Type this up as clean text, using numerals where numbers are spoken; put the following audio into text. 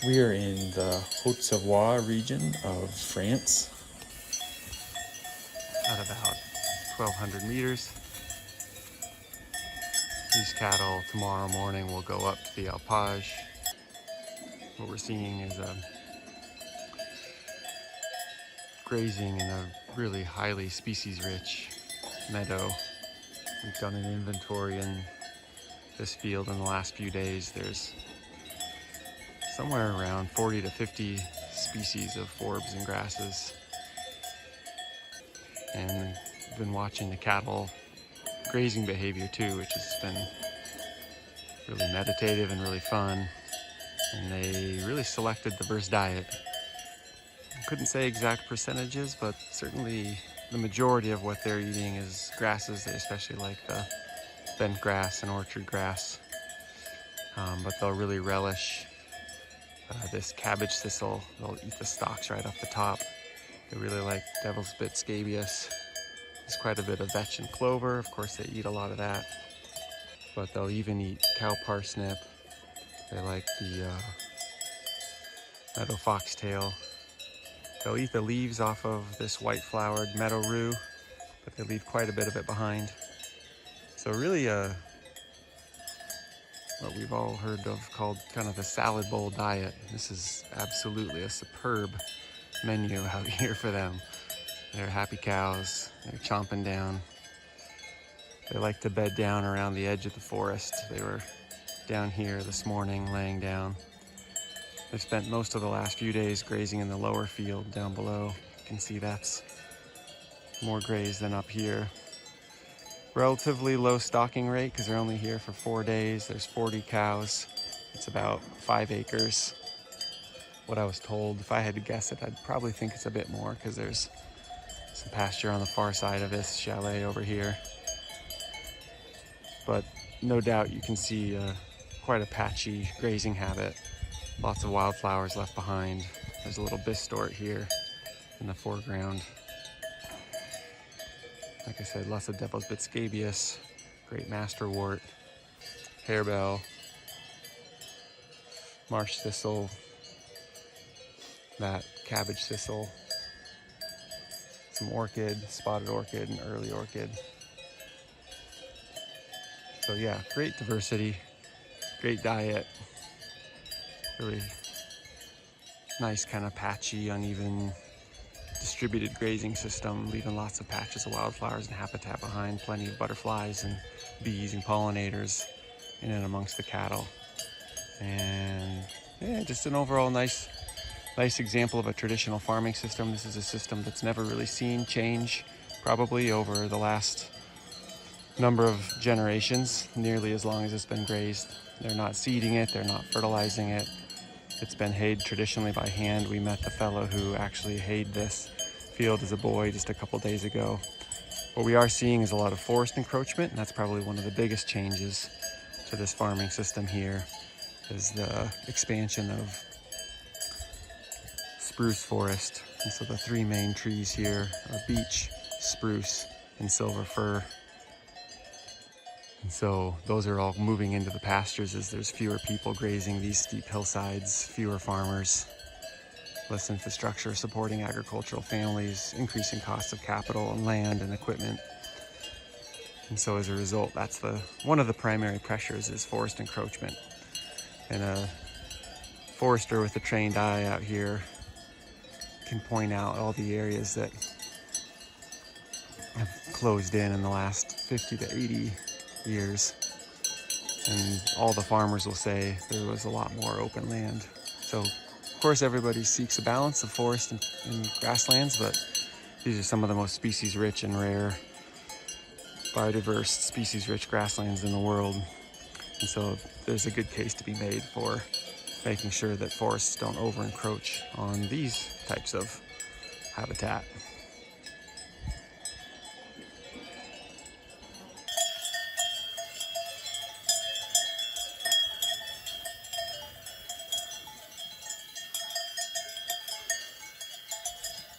We are in the Haute Savoie region of France. At about 1,200 meters. These cattle tomorrow morning will go up to the alpage. What we're seeing is grazing in a really highly species-rich meadow. We've done an inventory in this field in the last few days. There's somewhere around 40 to 50 species of forbs and grasses. And we've been watching the cattle grazing behavior too, which has been really meditative and really fun. And they really selected diverse diet. I couldn't say exact percentages, but certainly the majority of what they're eating is grasses. They especially like the bent grass and orchard grass. But they'll really relish this cabbage thistle. They'll eat the stalks right off the top. They really like devil's bit scabious. There's quite a bit of vetch and clover. Of course, they eat a lot of that. But they'll even eat cow parsnip. They like the meadow foxtail. They'll eat the leaves off of this white-flowered meadow rue, but they leave quite a bit of it behind. So really what we've all heard of called kind of the salad bowl diet. This is absolutely a superb menu out here for them. They're happy cows, they're chomping down. They like to bed down around the edge of the forest. They were down here this morning laying down. They've spent most of the last few days grazing in the lower field down below. You can see that's more grazed than up here. Relatively low stocking rate because they're only here for 4 days. There's 40 cows. It's about 5 acres. What I was told, if I had to guess it, I'd probably think it's a bit more because there's some pasture on the far side of this chalet over here. But no doubt you can see quite a patchy grazing habit. Lots of wildflowers left behind. There's a little bistort here in the foreground. Like I said, lots of devil's bit scabious, great masterwort, harebell, marsh thistle, that cabbage thistle, some orchid, spotted orchid, and early orchid. So yeah, great diversity, great diet, really nice kind of patchy, uneven, distributed grazing system, leaving lots of patches of wildflowers and habitat behind, plenty of butterflies and bees and pollinators in and amongst the cattle. And yeah, just an overall nice example of a traditional farming system. This is a system that's never really seen change, probably over the last number of generations, nearly as long as it's been grazed. They're not seeding it, they're not fertilizing it. It's been hayed traditionally by hand. We met the fellow who actually hayed this field as a boy just a couple days ago. What we are seeing is a lot of forest encroachment, and that's probably one of the biggest changes to this farming system here, is the expansion of spruce forest. And so the 3 main trees here are beech, spruce, and silver fir. And so those are all moving into the pastures as there's fewer people grazing these steep hillsides, fewer farmers, less infrastructure supporting agricultural families, increasing costs of capital and land and equipment. And so as a result, that's one of the primary pressures is forest encroachment. And a forester with a trained eye out here can point out all the areas that have closed in the last 50 to 80 years, and all the farmers will say there was a lot more open land. So of course everybody seeks a balance of forest and grasslands, but these are some of the most species rich and rare, biodiverse, species rich grasslands in the world. And so there's a good case to be made for making sure that forests don't over encroach on these types of habitat.